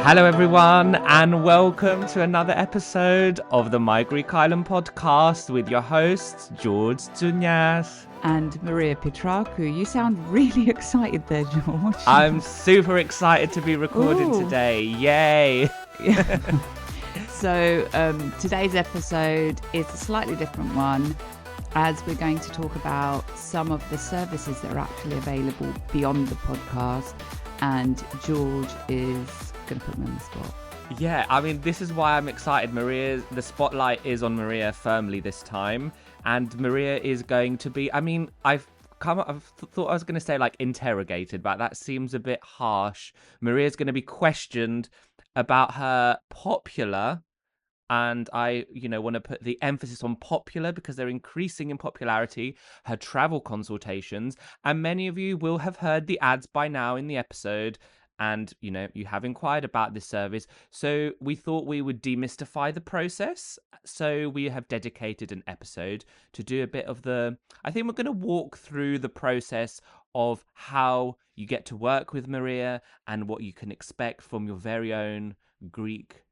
Hello everyone and welcome to another episode of the My Greek Island podcast with your hosts George Tsunias and Maria Petraku. You sound really excited there, George. I'm super excited to be recording today. Yay! So today's episode is a slightly different one, as we're going to talk about some of the services that are actually available beyond the podcast, and George is going to put me on the spot. Yeah, I mean, this is why I'm excited. The spotlight is on Maria firmly this time, and Maria is going to be, I've thought I was going to say like interrogated, but that seems a bit harsh. Maria's going to be questioned about her popular, and I, want to put the emphasis on popular because they're increasing in popularity, her travel consultations. And many of you will have heard the ads by now in the episode. And, you have inquired about this service. So we thought we would demystify the process. So we have dedicated an episode to do a bit of I think we're going to walk through the process of how you get to work with Maria and what you can expect from your very own Greek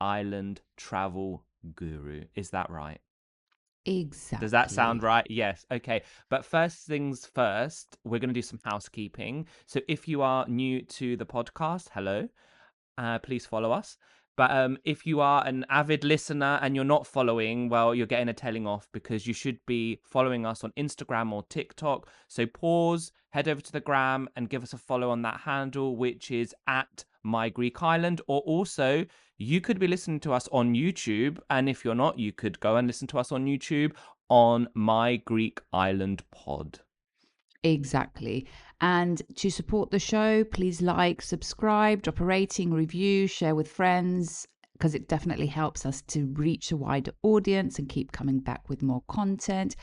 island travel guru. Is that right? Exactly. Does that sound right? Yes. Okay. But first things first, we're going to do some housekeeping. So if you are new to the podcast, hello, please follow us. But if you are an avid listener and you're not following, well, you're getting a telling off because you should be following us on Instagram or TikTok. So pause, head over to the gram and give us a follow on that handle, which is at My Greek Island. Or also, you could be listening to us on YouTube. And if you're not, you could go and listen to us on YouTube on My Greek Island Pod. Exactly. And to support the show, please like, subscribe, drop a rating, review, share with friends, because it definitely helps us to reach a wider audience and keep coming back with more content.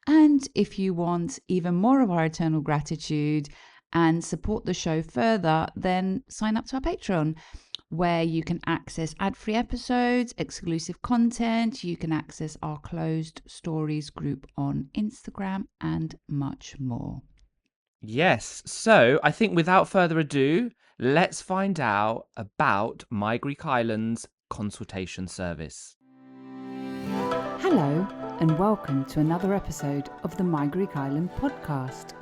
And if you want even more of our eternal gratitude and support the show further, then sign up to our Patreon, where you can access ad-free episodes, exclusive content, you can access our closed stories group on Instagram, and much more. Yes, so I think without further ado, let's find out about My Greek Island's consultation service. Hello, and welcome to another episode of the My Greek Island podcast,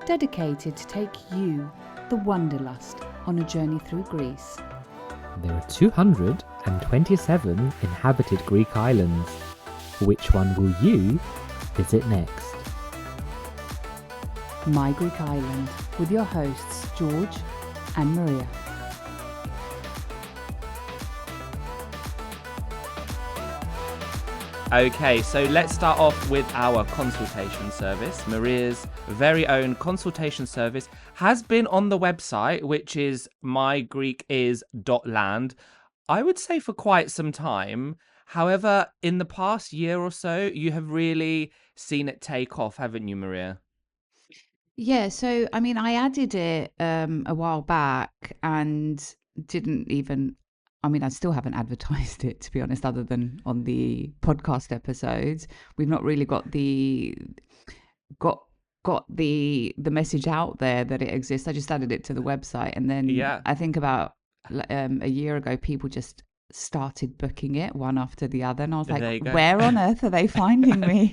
dedicated to take you, the wanderlust, on a journey through Greece. There are 227 inhabited Greek islands. Which one will you visit next? My Greek Island, with your hosts George and Maria. Okay, so let's start off with our consultation service. Maria's very own consultation service has been on the website, which is mygreekis.land, I would say for quite some time. However, in the past year or so, you have really seen it take off, haven't you, Maria? Yeah, so I added it a while back and didn't even, I still haven't advertised it, to be honest, other than on the podcast episodes. We've not really got the message out there that it exists. I just added it to the website, and then I think about a year ago, people just started booking it one after the other, and I was like, where on earth are they finding me?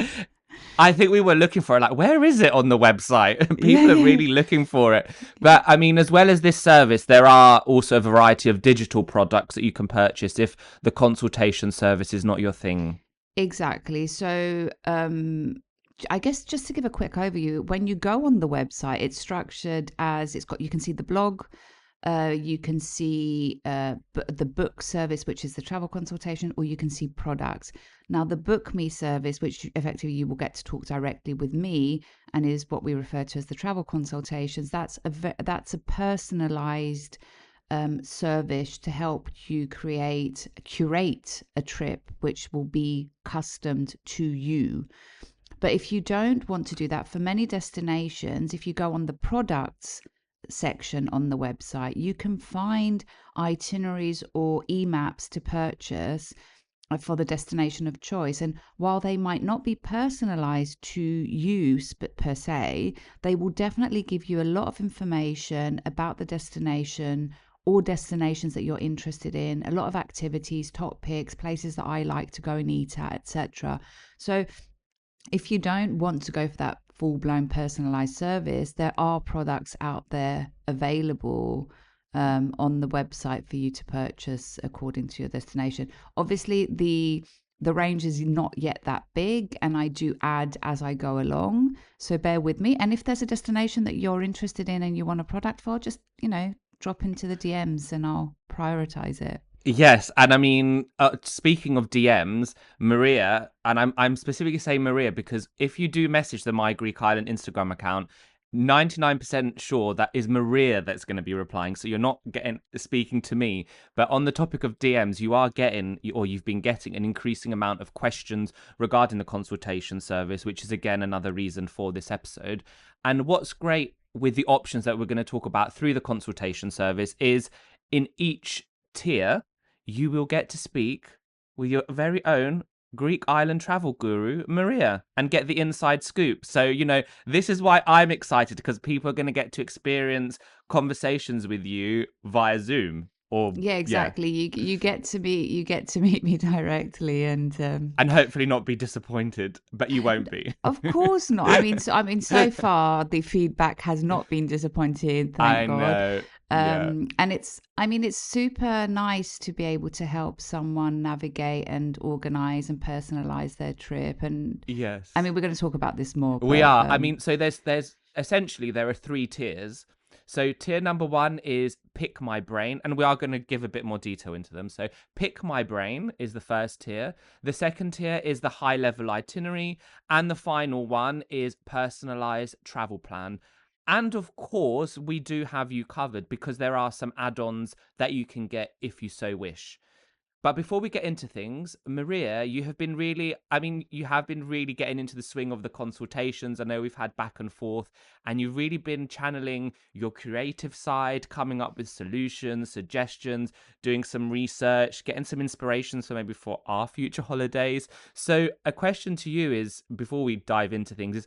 I think we were looking for it, like, where is it on the website? People are really looking for it. But as well as this service, there are also a variety of digital products that you can purchase if the consultation service is not your thing. Exactly. So I guess just to give a quick overview, when you go on the website, it's structured as you can see the blog, you can see the book service, which is the travel consultation, or you can see products. Now, the Book Me service, which effectively you will get to talk directly with me and is what we refer to as the travel consultations, that's a personalized service to help you curate a trip which will be customed to you. But if you don't want to do that, for many destinations, if you go on the products section on the website, you can find itineraries or e-maps to purchase for the destination of choice. And while they might not be personalized to you per se, they will definitely give you a lot of information about the destination or destinations that you're interested in, a lot of activities, top picks, places that I like to go and eat at, etc. So if you don't want to go for that full-blown personalized service, there are products out there available on the website for you to purchase according to your destination. Obviously, the range is not yet that big, and I do add as I go along, so bear with me. And if there's a destination that you're interested in and you want a product for, just drop into the DMs and I'll prioritize it. Yes, and I mean, speaking of DMs, Maria, and I'm specifically saying Maria because if you do message the My Greek Island Instagram account, 99% sure that is Maria that's going to be replying. So you're not speaking to me. But on the topic of DMs, you are getting, or you've been getting, an increasing amount of questions regarding the consultation service, which is again another reason for this episode. And what's great with the options that we're going to talk about through the consultation service is in each tier, you will get to speak with your very own Greek island travel guru, Maria, and get the inside scoop. So, this is why I'm excited, because people are going to get to experience conversations with you via Zoom. Yeah, exactly. You get to meet me directly, and hopefully not be disappointed, but you won't be. Of course not. I mean, so far the feedback has not been disappointing. Thank God. Know. And it's super nice to be able to help someone navigate and organize and personalize their trip. And yes, I mean, we're going to talk about this more. We are. I mean, so there's essentially there are 3 tiers. So tier number 1 is Pick My Brain, and we are going to give a bit more detail into them. So Pick My Brain is the first tier. The second tier is the high level itinerary, and the final one is Personalised Travel Plan. And of course, we do have you covered because there are some add-ons that you can get if you so wish. But before we get into things, Maria, you have been really getting into the swing of the consultations. I know we've had back and forth, and you've really been channeling your creative side, coming up with solutions, suggestions, doing some research, getting some inspirations for maybe for our future holidays. So a question to you is, before we dive into things, is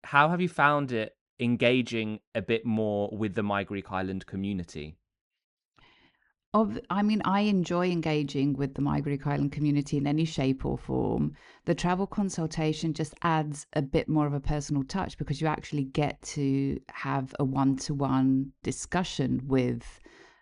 how have you found it engaging a bit more with the My Greek Island community? I enjoy engaging with the My Greek Island community in any shape or form. The travel consultation just adds a bit more of a personal touch because you actually get to have a one-to-one discussion with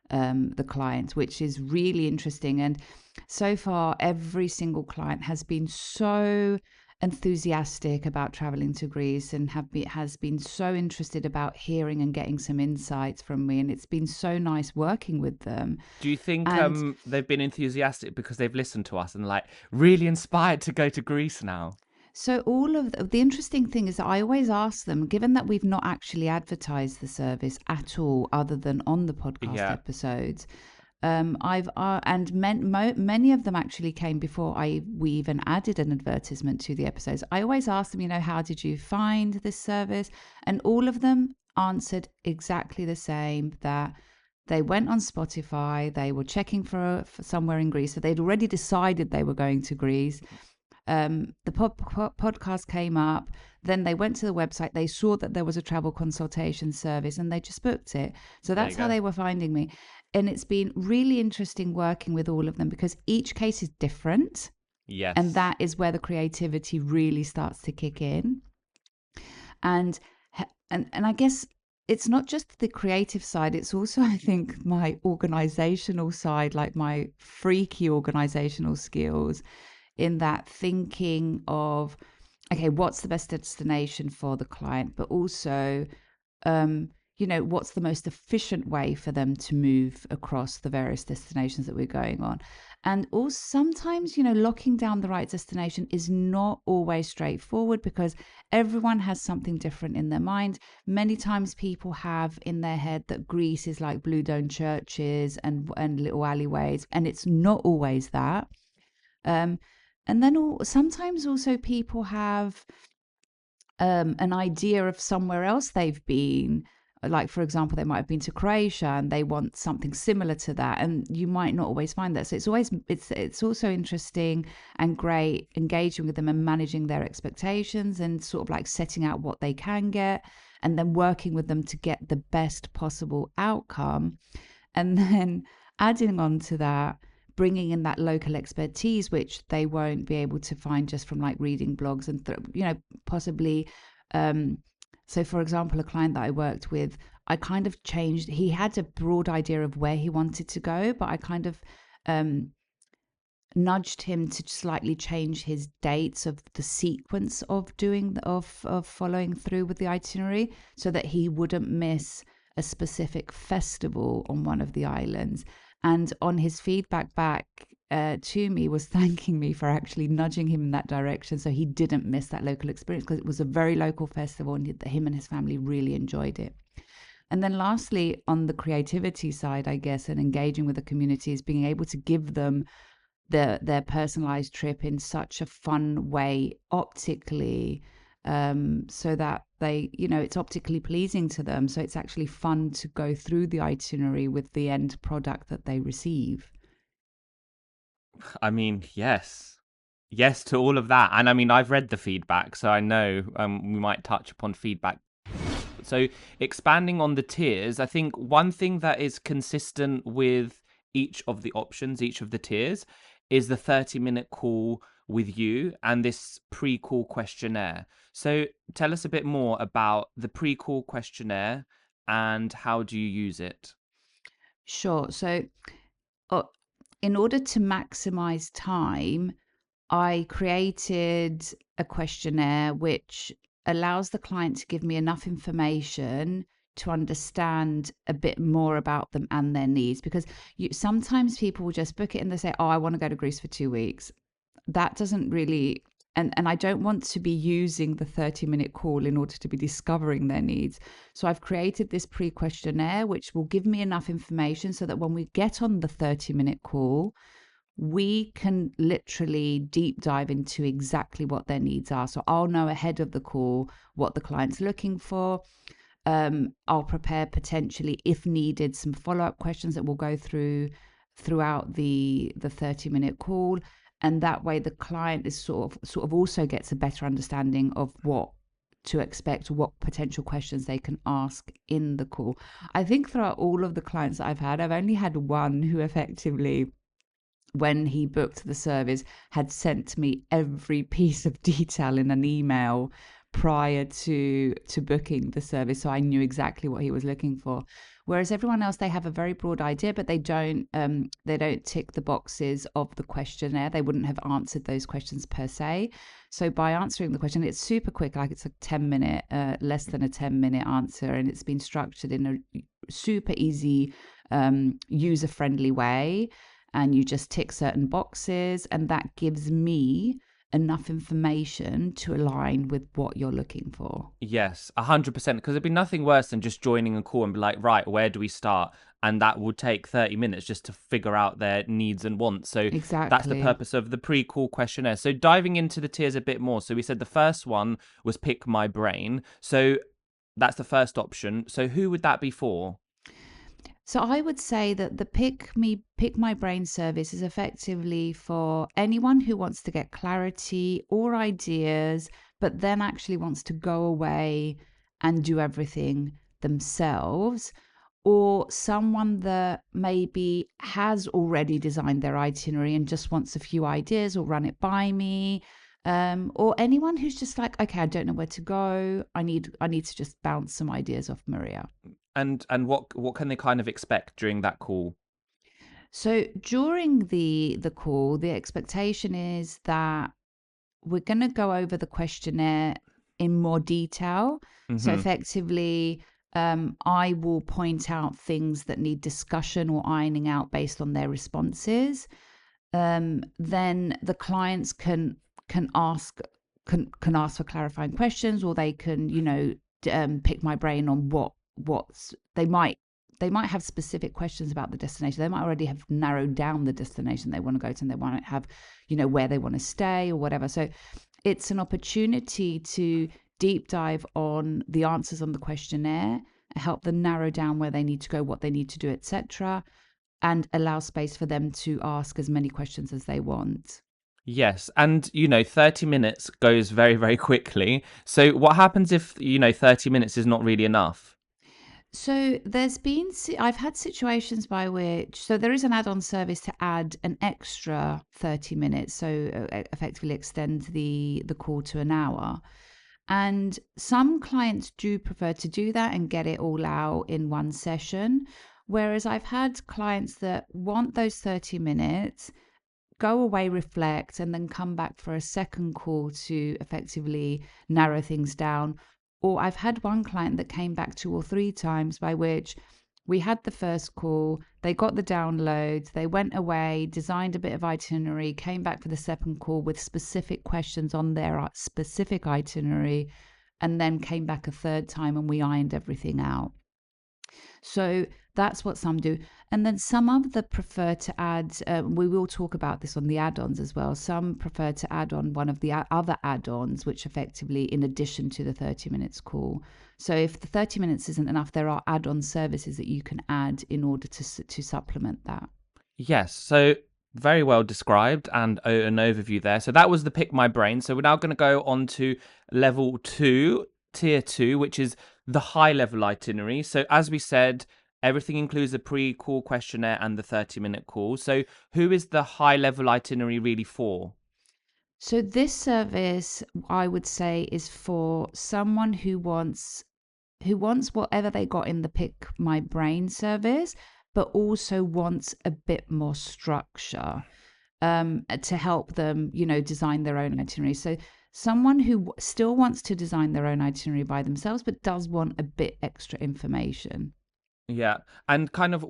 the client, which is really interesting. And so far, every single client has been so enthusiastic about traveling to Greece and has been so interested about hearing and getting some insights from me, and it's been so nice working with them. Do you think they've been enthusiastic because they've listened to us and really inspired to go to Greece now? So all of the interesting thing is that I always ask them, given that we've not actually advertised the service at all other than on the podcast episodes, many of them actually came before we even added an advertisement to the episodes. I always ask them, how did you find this service? And all of them answered exactly the same, that they went on Spotify, they were checking for somewhere in Greece, so they'd already decided they were going to Greece. The podcast came up, then they went to the website, they saw that there was a travel consultation service, and they just booked it. So that's how they were finding me. And it's been really interesting working with all of them because each case is different. Yes. And that is where the creativity really starts to kick in. And I guess it's not just the creative side, it's also, I think, my organizational side, like my freaky organizational skills, in that thinking of, okay, what's the best destination for the client, but also, what's the most efficient way for them to move across the various destinations that we're going on. And also sometimes, locking down the right destination is not always straightforward because everyone has something different in their mind. Many times people have in their head that Greece is like blue dome churches and little alleyways, and it's not always that. And then sometimes also people have an idea of somewhere else they've been. Like, for example, they might have been to Croatia and they want something similar to that, and you might not always find that. So it's also interesting and great engaging with them and managing their expectations and sort of like setting out what they can get and then working with them to get the best possible outcome. And then adding on to that, bringing in that local expertise, which they won't be able to find just from like reading blogs and, possibly. So, for example, a client that I worked with, I kind of changed, he had a broad idea of where he wanted to go, but I kind of nudged him to slightly change his dates of the sequence of of following through with the itinerary so that he wouldn't miss a specific festival on one of the islands. And on his feedback back to me was thanking me for actually nudging him in that direction so he didn't miss that local experience, because it was a very local festival and him and his family really enjoyed it. And then lastly, on the creativity side, I guess, and engaging with the community is being able to give them their personalized trip in such a fun way optically, so that they, it's optically pleasing to them. So it's actually fun to go through the itinerary with the end product that they receive. I mean, yes. Yes to all of that. And I mean, I've read the feedback, so I know we might touch upon feedback. So expanding on the tiers, I think one thing that is consistent with each of the options, each of the tiers, is the 30-minute call with you and this pre-call questionnaire. So tell us a bit more about the pre-call questionnaire and how do you use it? Sure. So, in order to maximize time, I created a questionnaire which allows the client to give me enough information to understand a bit more about them and their needs. Because sometimes people will just book it and they say, "Oh, I want to go to Greece for 2 weeks." That doesn't really, and I don't want to be using the 30-minute call in order to be discovering their needs. So I've created this pre-questionnaire which will give me enough information so that when we get on the 30-minute call, we can literally deep dive into exactly what their needs are. So I'll know ahead of the call what the client's looking for. I'll prepare potentially, if needed, some follow-up questions that we'll go throughout the 30-minute call. And that way the client is sort of also gets a better understanding of what to expect, what potential questions they can ask in the call. I think throughout all of the clients that I've had, I've only had one who effectively, when he booked the service, had sent me every piece of detail in an email prior to booking the service, so I knew exactly what he was looking for. Whereas everyone else, they have a very broad idea, but they don't tick the boxes of the questionnaire. They wouldn't have answered those questions per se. So by answering the question, it's super quick, like it's a 10-minute, less than a 10-minute answer, and it's been structured in a super easy, user-friendly way. And you just tick certain boxes, and that gives me enough information to align with what you're looking for. Yes, 100%. Because there'd be nothing worse than just joining a call and be like, right, where do we start? And that would take 30 minutes just to figure out their needs and wants. So that's the Exactly. purpose of the pre-call questionnaire. So diving into the tiers a bit more. So we said the first one was pick my brain. So that's the first option. So who would that be for? So I would say that the pick my brain service is effectively for anyone who wants to get clarity or ideas, but then actually wants to go away and do everything themselves, or someone that maybe has already designed their itinerary and just wants a few ideas or run it by me. Or anyone who's just like, okay, I don't know where to go. I need to just bounce some ideas off Maria. And what can they kind of expect during that call? So during the call, the expectation is that we're going to go over the questionnaire in more detail. So Hmm. effectively, I will point out things that need discussion or ironing out based on their responses. Then the clients can ask can ask for clarifying questions, or they can pick my brain on what's they might have specific questions about the destination. They might already have narrowed down the destination they want to go to, and they want to have where they want to stay or whatever. So it's an opportunity to deep dive on the answers on the questionnaire, help them narrow down where they need to go, what they need to do, etc., and allow space for them to ask as many questions as they want. Yes, and 30 minutes goes very, very quickly. So what happens if 30 minutes is not really enough? So I've had situations by which, so there is an add-on service to add an extra 30 minutes, so effectively extend the call to an hour. And some clients do prefer to do that and get it all out in one session. Whereas I've had clients that want those 30 minutes, go away, reflect, and then come back for a second call to effectively narrow things down. Or I've had one client that came back 2 or 3 times, by which we had the first call, they got the downloads, they went away, designed a bit of itinerary, came back for the second call with specific questions on their specific itinerary, and then came back a third time and we ironed everything out. So that's what some do. And then some of the prefer to add, we will talk about this on the add-ons as well. Some prefer to add on one of the other add-ons, which effectively in addition to the 30 minutes call. So if the 30 minutes isn't enough, there are add-on services that you can add in order to supplement that. Yes, so very well described and an overview there. So that was the pick my brain. So we're now going to go on to level 2, tier 2, which is the high level itinerary. So as we said, everything includes a pre-call questionnaire and the 30-minute call. So who is the high level itinerary really for? So this service, I would say, is for someone who wants whatever they got in the Pick My Brain service, but also wants a bit more structure to help them, design their own itinerary. So someone who still wants to design their own itinerary by themselves, but does want a bit extra information. Yeah. And kind of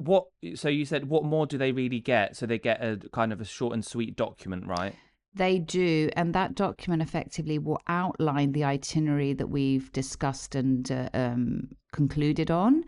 so you said what more do they really get? So they get a kind of a short and sweet document, right? They do, and that document effectively will outline the itinerary that we've discussed and concluded on,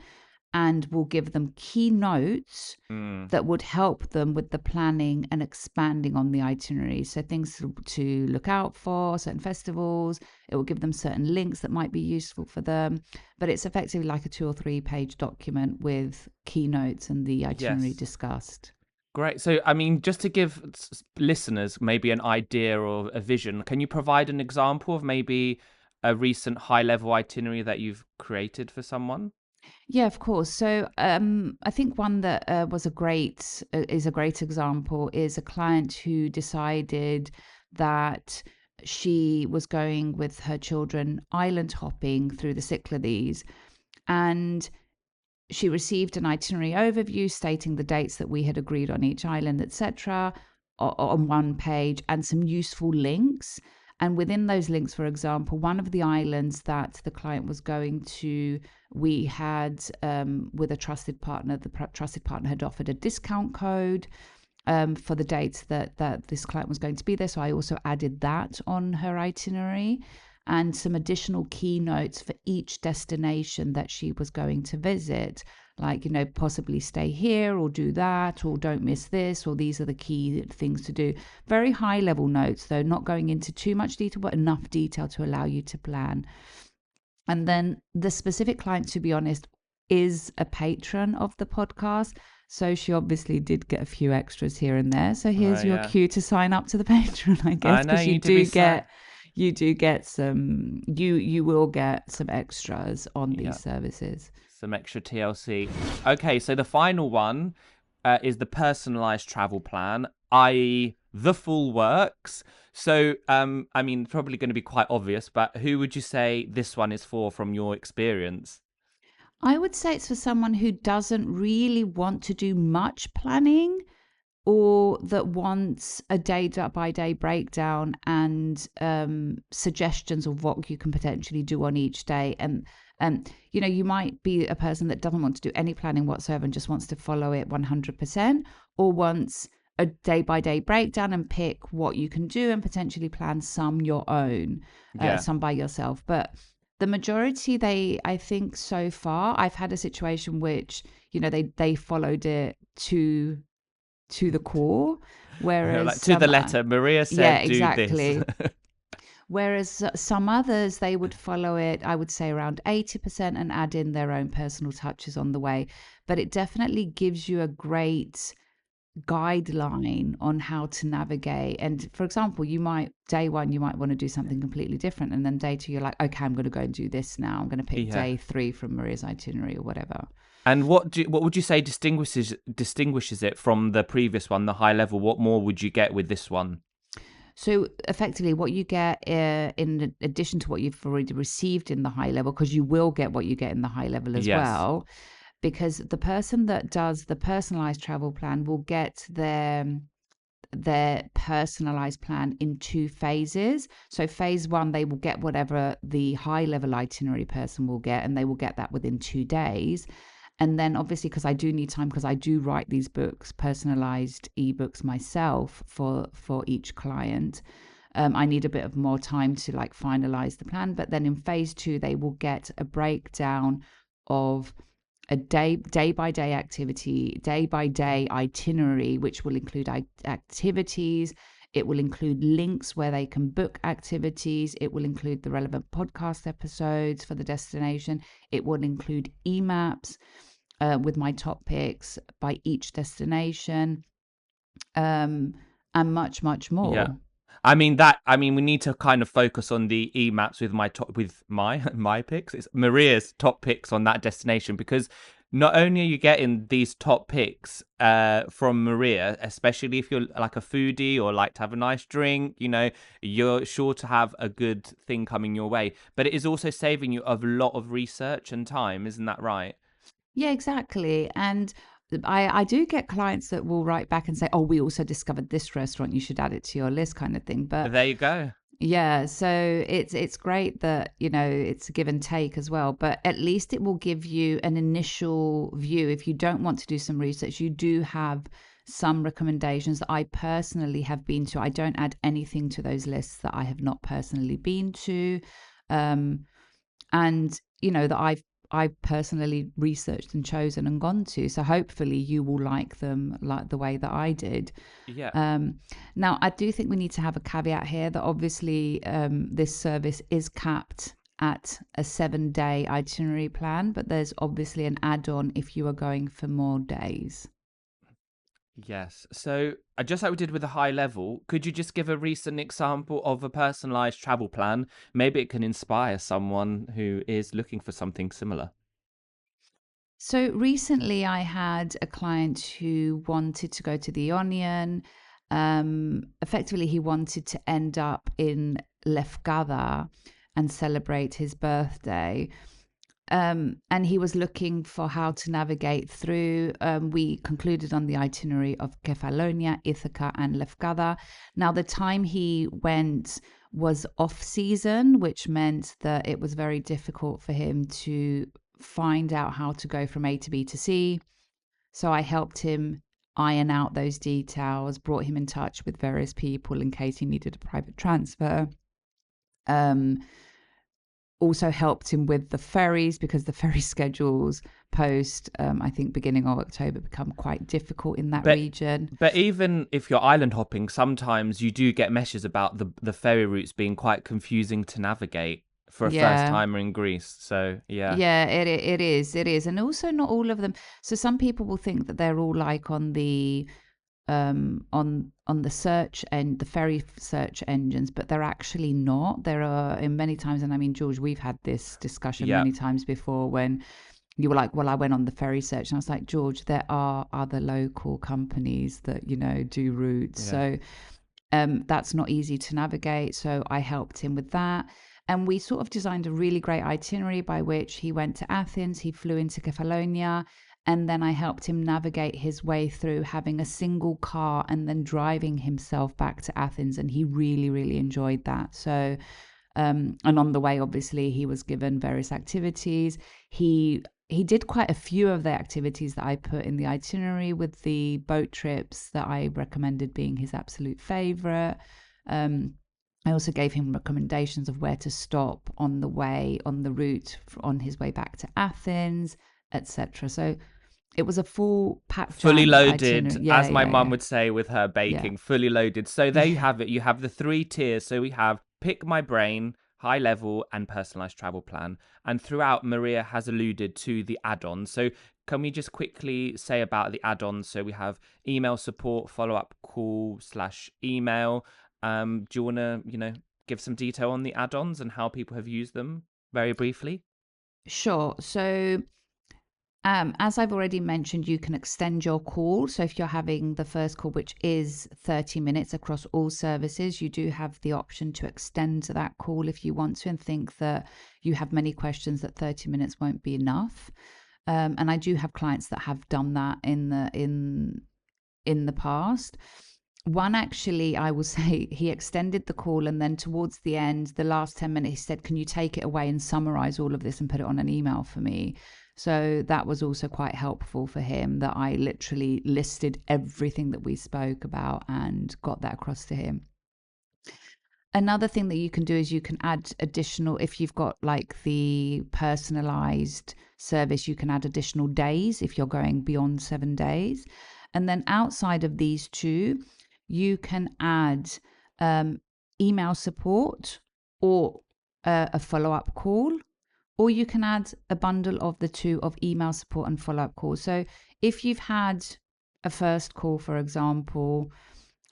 and will give them key notes that would help them with the planning and expanding on the itinerary. So things to look out for, certain festivals. It will give them certain links that might be useful for them. But it's effectively like a 2 or 3 page document with key notes and the itinerary discussed. Great. So, I mean, just to give listeners maybe an idea or a vision, can you provide an example of maybe a recent high-level itinerary that you've created for someone? Yeah, of course. So I think one that is a great example is a client who decided that she was going with her children island hopping through the Cyclades, and she received an itinerary overview stating the dates that we had agreed on each island, etc., on one page, and some useful links. And within those links, for example, one of the islands that the client was going to, we had with a trusted partner, the trusted partner had offered a discount code for the dates that this client was going to be there. So I also added that on her itinerary, and some additional keynotes for each destination that she was going to visit, like, possibly stay here or do that, or don't miss this, or these are the key things to do. Very high level notes, though, not going into too much detail, but enough detail to allow you to plan. And then the specific client, to be honest, is a patron of the podcast. So she obviously did get a few extras here and there. So here's your cue to sign up to the Patreon, I guess, because you do get some, you will get some extras on these services. Some extra TLC. Okay, so the final one is the personalized travel plan, i.e. the full works. So, I mean, probably going to be quite obvious, but who would you say this one is for from your experience? I would say it's for someone who doesn't really want to do much planning, or that wants a day-by-day breakdown and suggestions of what you can potentially do on each day. And you might be a person that doesn't want to do any planning whatsoever and just wants to follow it 100%, or wants a day-by-day breakdown and pick what you can do and potentially plan some your own, some by yourself. But the majority, I think so far, I've had a situation which, they followed it to the core, whereas like to the letter. Maria said, exactly. Do this. Whereas some others, they would follow it, I would say around 80%, and add in their own personal touches on the way. But it definitely gives you a great guideline on how to navigate. And for example, day one, you might want to do something completely different. And then day two, you're like, okay, I'm going to go and do this now. I'm going to pick Yeah. day three from Maria's itinerary or whatever. And what would you say distinguishes it from the previous one, the high level? What more would you get with this one? So effectively, what you get in addition to what you've already received in the high level, because you will get what you get in the high level as Yes. well, because the person that does the personalized travel plan will get their personalized plan in 2 phases. So phase 1, they will get whatever the high level itinerary person will get, and they will get that within 2 days. And then obviously, because I do need time, because I do write these books, personalized ebooks myself for each client, I need a bit of more time to like finalize the plan. But then in phase 2, they will get a breakdown of a day by day activity, day by day itinerary, which will include activities. It will include links where they can book activities. It will include the relevant podcast episodes for the destination. It will include e-maps with my top picks by each destination, and much, much more. Yeah. I mean, we need to kind of focus on the e-maps with my picks. It's Maria's top picks on that destination, because not only are you getting these top picks from Maria, especially if you're like a foodie or like to have a nice drink, you're sure to have a good thing coming your way. But it is also saving you a lot of research and time, isn't that right? Yeah, exactly. And I do get clients that will write back and say, oh, we also discovered this restaurant, you should add it to your list, kind of thing. But There you go. yeah, so it's great that, it's a give and take as well, but at least it will give you an initial view. If you don't want to do some research, you do have some recommendations that I personally have been to. I don't add anything to those lists that I have not personally been to. And that I've personally researched and chosen and gone to. So hopefully you will like them like the way that I did. Yeah. Now, I do think we need to have a caveat here that obviously this service is capped at a 7-day itinerary plan, but there's obviously an add-on if you are going for more days. Yes. So, just like we did with the high level, could you just give a recent example of a personalized travel plan? Maybe it can inspire someone who is looking for something similar. So recently I had a client who wanted to go to the Onion. Effectively, he wanted to end up in Lefkada and celebrate his birthday. And he was looking for how to navigate through. We concluded on the itinerary of Kefalonia, Ithaca, and Lefkada. Now, the time he went was off season, which meant that it was very difficult for him to find out how to go from A to B to C. So I helped him iron out those details, brought him in touch with various people in case he needed a private transfer. Also helped him with the ferries, because the ferry schedules post, I think, beginning of October become quite difficult in that region. But even if you're island hopping, sometimes you do get messages about the ferry routes being quite confusing to navigate for a first timer in Greece. So yeah, it is, and also not all of them. So some people will think that they're all like on the the search and the ferry search engines, but they're actually not. There are, in many times, and I mean, George, we've had this discussion many times before, when you were like, well, I went on the ferry search, and I was like, George, there are other local companies that do routes. So that's not easy to navigate. So I helped him with that. And we sort of designed a really great itinerary by which he went to Athens, he flew into Kefalonia, and then I helped him navigate his way through having a single car and then driving himself back to Athens. And he really, really enjoyed that. So, and on the way, obviously, he was given various activities. He did quite a few of the activities that I put in the itinerary, with the boat trips that I recommended being his absolute favorite. I also gave him recommendations of where to stop on the way, on the route on his way back to Athens, etc. So it was a full packed, fully loaded, as my mum would say with her baking, fully loaded. So there you have it. You have the 3 tiers. So we have Pick My Brain, High Level, and Personalised Travel Plan. And throughout, Maria has alluded to the add-ons. So can we just quickly say about the add-ons? So we have email support, follow-up call / email. Do you want to, give some detail on the add-ons and how people have used them very briefly? Sure. So, as I've already mentioned, you can extend your call. So if you're having the first call, which is 30 minutes across all services, you do have the option to extend that call if you want to and think that you have many questions that 30 minutes won't be enough. And I do have clients that have done that in the past. One actually, I will say, he extended the call, and then towards the end, the last 10 minutes, he said, "Can you take it away and summarize all of this and put it on an email for me?" So that was also quite helpful for him, that I literally listed everything that we spoke about and got that across to him. Another thing that you can do is you can add additional, if you've got like the personalized service, you can add additional days if you're going beyond 7 days. And then outside of these two, you can add email support or a follow-up call, or you can add a bundle of the two of email support and follow-up calls. So if you've had a first call, for example,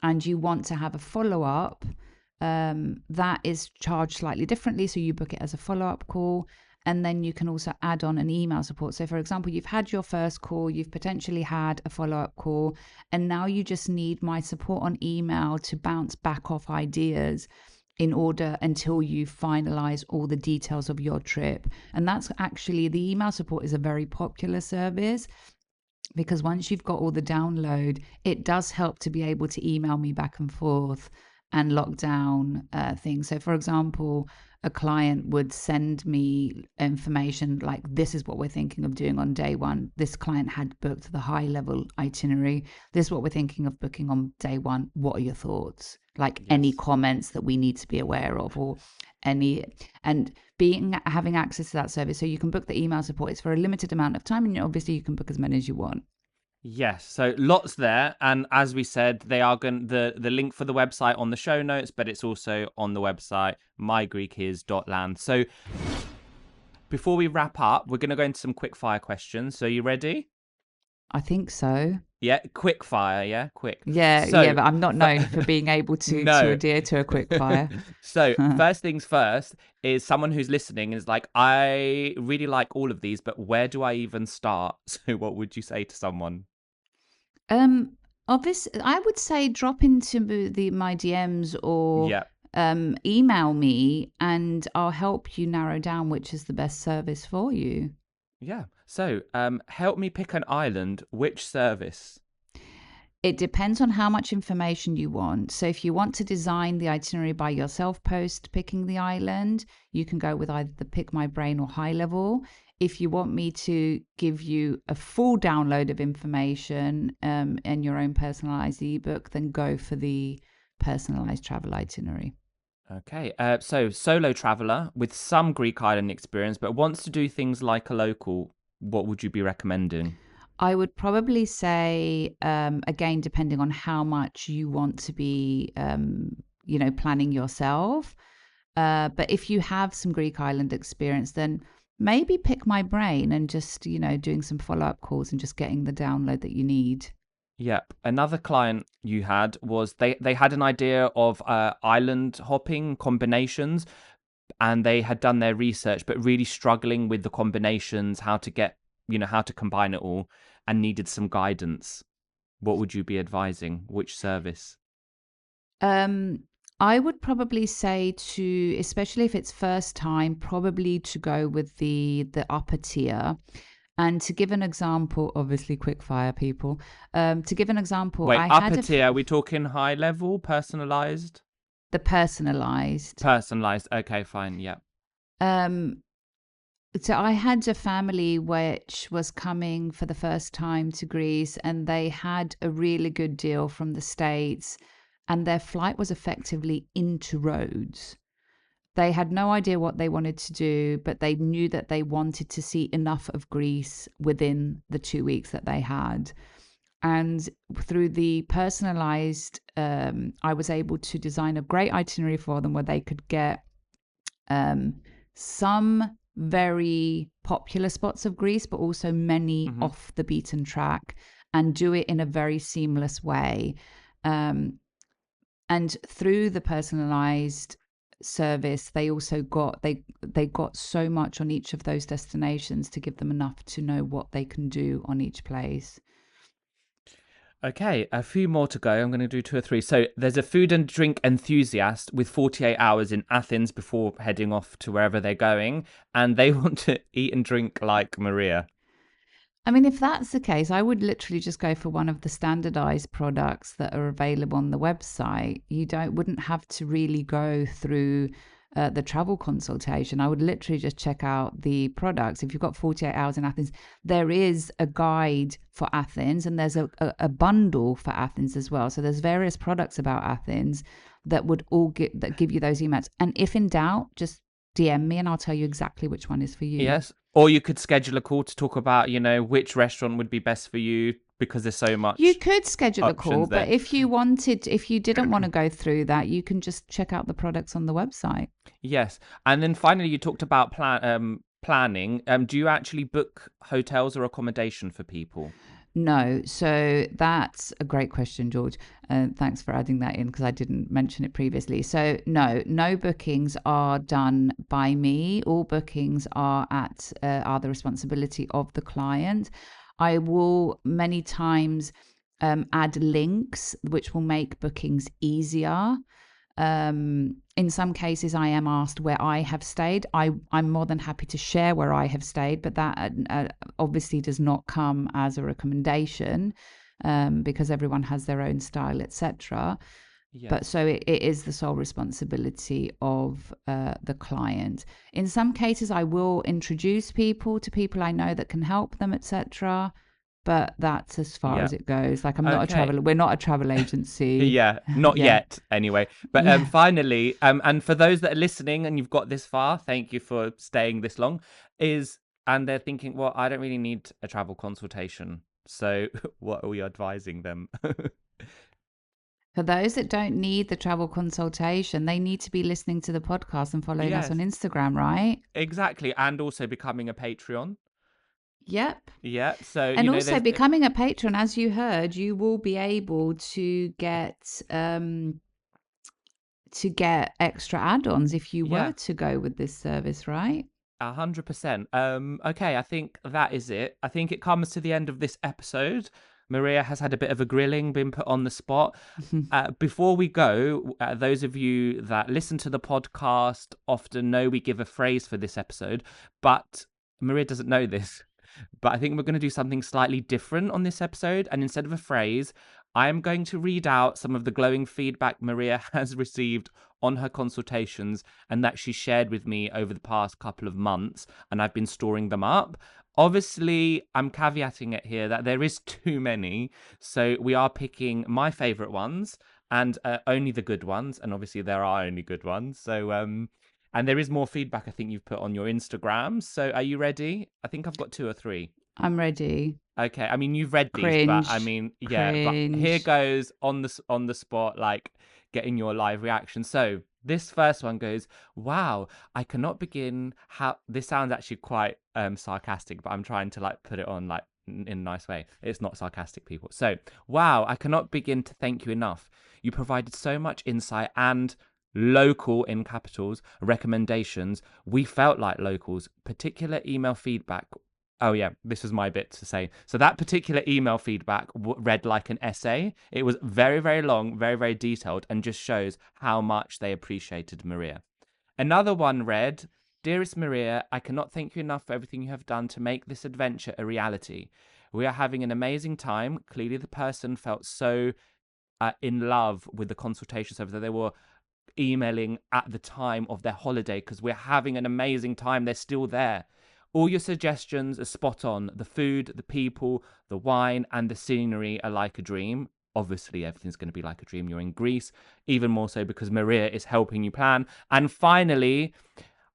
and you want to have a follow-up, that is charged slightly differently. So you book it as a follow-up call, and then you can also add on an email support. So for example, you've had your first call, you've potentially had a follow-up call, and now you just need my support on email to bounce back off ideas in order until you finalize all the details of your trip. And that's actually, the email support is a very popular service, because once you've got all the download, it does help to be able to email me back and forth and lock down things. So for example, a client would send me information like, this is what we're thinking of doing on day one. This client had booked the high level itinerary. This is what we're thinking of booking on day one. What are your thoughts? Like any comments that we need to be aware of, or any, and having access to that service. So you can book the email support. It's for a limited amount of time, and obviously you can book as many as you want. Yes, so lots there, and as we said, they are going the link for the website on the show notes, but it's also on the website mygreekis.land. So before we wrap up, we're going to go into some quick fire questions. So you ready? I think so. Yeah, quick fire. Yeah, quick. Yeah, but I'm not known for being able to No. adhere to a quick fire. So first things first is someone who's listening is like, I really like all of these, but where do I even start? So what would you say to someone? Obviously, I would say drop into my DMs or Yeah. email me, and I'll help you narrow down which is the best service for you. Yeah. So, help me pick an island. Which service? It depends on how much information you want. So if you want to design the itinerary by yourself post picking the island, you can go with either the Pick My Brain or High Level. If you want me to give you a full download of information and your own personalized ebook, then go for the Personalised Travel Itinerary. Okay. So solo traveler with some Greek island experience, but wants to do things like a local. What would you be recommending? I would probably say, again, depending on how much you want to be, planning yourself. But if you have some Greek island experience, then maybe Pick My Brain and just, doing some follow-up calls and just getting the download that you need. Yep. Another client you had was they had an idea of island hopping combinations, and they had done their research, but really struggling with the combinations, how to get, how to combine it all, and needed some guidance. What would you be advising? Which service? I would probably say to, especially if it's first time, probably to go with the upper tier. And to give an example, obviously quick fire people. To give an example, Wait, I upper had tier, are we talking high level, personalized? the personalized. Personalized. Okay, fine. Yeah. So I had a family which was coming for the first time to Greece, and they had a really good deal from the States, and their flight was effectively into Rhodes. They had no idea what they wanted to do, but they knew that they wanted to see enough of Greece within the 2 weeks that they had. And through the personalized, I was able to design a great itinerary for them where they could get some very popular spots of Greece, but also many off the beaten track, and do it in a very seamless way. And through the personalized service, they also got so much on each of those destinations to give them enough to know what they can do on each place. Okay, a few more to go. I'm going to do 2 or 3. So there's a food and drink enthusiast with 48 hours in Athens before heading off to wherever they're going, and they want to eat and drink like Maria. I mean, if that's the case, I would literally just go for one of the standardized products that are available on the website. You wouldn't have to really go through the travel consultation. I would literally just check out the products. If you've got 48 hours in Athens, there is a guide for Athens, and there's a bundle for Athens as well. So there's various products about Athens that would all give you those emails. And if in doubt, just DM me and I'll tell you exactly which one is for you. Yes. Or you could schedule a call to talk about, which restaurant would be best for you, because there's so much. You could schedule a call, there. but if you didn't want to go through that, you can just check out the products on the website. Yes. And then finally, you talked about planning. Do you actually book hotels or accommodation for people? No, so that's a great question, George. Thanks for adding that in because I didn't mention it previously. So no bookings are done by me. All bookings are the responsibility of the client. I will many times add links which will make bookings easier. In some cases, I am asked where I have stayed. I'm more than happy to share where I have stayed, but that obviously does not come as a recommendation because everyone has their own style, etc. Yes. But so it is the sole responsibility of the client. In some cases, I will introduce people to people I know that can help them, etc. But that's as far as it goes. Like we're not a travel agency. Yeah, not yet anyway. But finally, and for those that are listening and you've got this far, thank you for staying this long, and they're thinking, well, I don't really need a travel consultation. So what are we advising them? For those that don't need the travel consultation, they need to be listening to the podcast and following us on Instagram, right? Exactly. And also becoming a Patreon. Yep. Yeah. So and also becoming a patron, as you heard, you will be able to get extra add-ons if you were to go with this service, right? 100%. Okay, I think that is it. I think it comes to the end of this episode. Maria has had a bit of a grilling, been put on the spot. Before we go, those of you that listen to the podcast often know we give a phrase for this episode, but Maria doesn't know this. But I think we're going to do something slightly different on this episode. And instead of a phrase, I am going to read out some of the glowing feedback Maria has received on her consultations and that she shared with me over the past couple of months. And I've been storing them up. Obviously, I'm caveating it here that there is too many. So we are picking my favorite ones and only the good ones. And obviously, there are only good ones. So, and there is more feedback I think you've put on your Instagram. So are you ready? I think I've got 2 or 3. I'm ready. Okay. I mean, you've read these, Cringe. but I mean, yeah. Cringe. But here goes on the spot, like getting your live reaction. So this first one goes, wow, I cannot begin how this sounds actually quite sarcastic, but I'm trying to like put it on like in a nice way. It's not sarcastic, people. So, wow, I cannot begin to thank you enough. You provided so much insight and local in capitals recommendations. We felt like locals. Particular email feedback. Oh yeah, this was my bit to say. So that particular email feedback read like an essay. It was very, very long, very, very detailed, and just shows how much they appreciated Maria. Another one read, Dearest Maria, I cannot thank you enough for everything you have done to make this adventure a reality. We are having an amazing time. Clearly the person felt so in love with the consultation service that they were emailing at the time of their holiday because we're having an amazing time. They're still there. All your suggestions are spot on. The food, the people, the wine, and the scenery are like a dream. Obviously, everything's going to be like a dream. You're in Greece, even more so because Maria is helping you plan. And finally,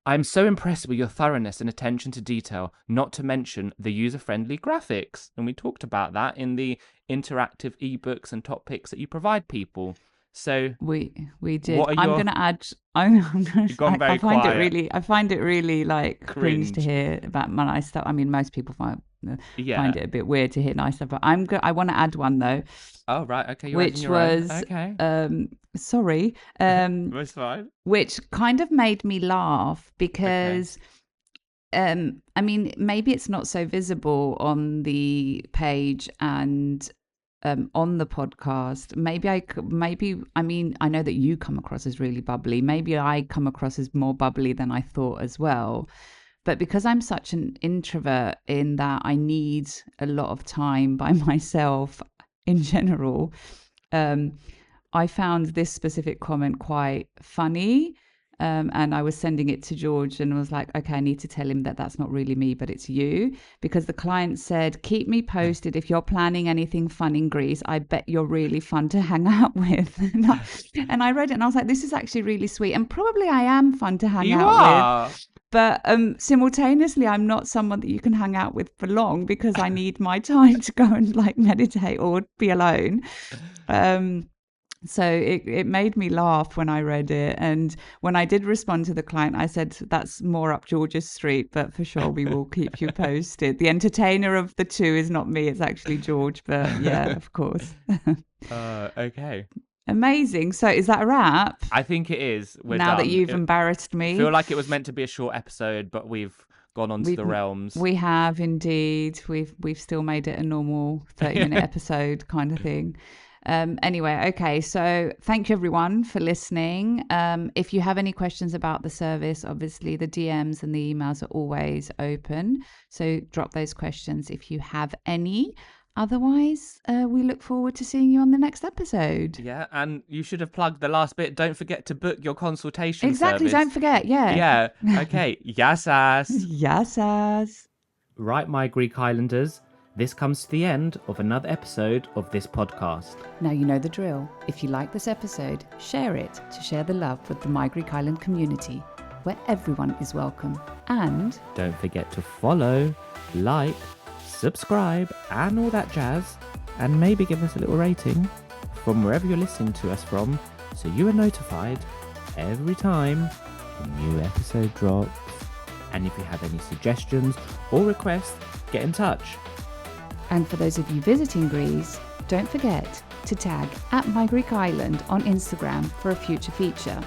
I'm so impressed with your thoroughness and attention to detail, not to mention the user-friendly graphics. And we talked about that in the interactive ebooks and top picks that you provide people. So We did. What are I'm your- going to add. I'm gonna, You've gone very I find quiet. it really. I find it really like cringe to Cringe. hear about my nice stuff. I mean, most people find Yeah. it a bit weird to hear nice stuff. But I want to add one though, Oh, right. Okay. You're adding which your own. was Okay. sorry, That's fine. which kind of made me laugh because. I mean, maybe it's not so visible on the page and on the podcast. Maybe I mean, I know that you come across as really bubbly. Maybe I come across as more bubbly than I thought as well. But because I'm such an introvert in that I need a lot of time by myself in general, I found this specific comment quite funny. And I was sending it to George and was like, okay, I need to tell him that that's not really me, but it's you. Because the client said, keep me posted if you're planning anything fun in Greece. I bet you're really fun to hang out with. And I read it and I was like, this is actually really sweet. And probably I am fun to hang out with. But simultaneously, I'm not someone that you can hang out with for long because I need my time to go and like meditate or be alone. So it made me laugh when I read it. And when I did respond to the client, I said, that's more up George's street, but for sure we will keep you posted. The entertainer of the two is not me, it's actually George. But yeah, of course. Okay. Amazing. So is that a wrap? I think it is. We're now done. that you've embarrassed me. I feel like it was meant to be a short episode, but we've gone on to the realms. We have indeed. We've still made it a normal 30-minute episode kind of thing. Anyway, okay, so thank you everyone for listening. If you have any questions about the service, obviously the DMs and the emails are always open. So drop those questions if you have any. Otherwise, we look forward to seeing you on the next episode. Yeah, and you should have plugged the last bit. Don't forget to book your consultation Exactly, service. don't forget, yeah. Yeah, okay. Yassas. Yassas. Right, my Greek Islanders, this comes to the end of another episode of this podcast. Now you know the drill. If you like this episode, share it to share the love with the My Greek Island community, where everyone is welcome. And Don't forget to follow, like, subscribe, and all that jazz. And maybe give us a little rating from wherever you're listening to us from, so you are notified every time a new episode drops. And if you have any suggestions or requests, get in touch. And for those of you visiting Greece, don't forget to tag @MyGreekIsland on Instagram for a future feature.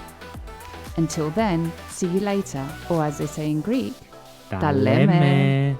Until then, see you later, or as they say in Greek, Ta leme.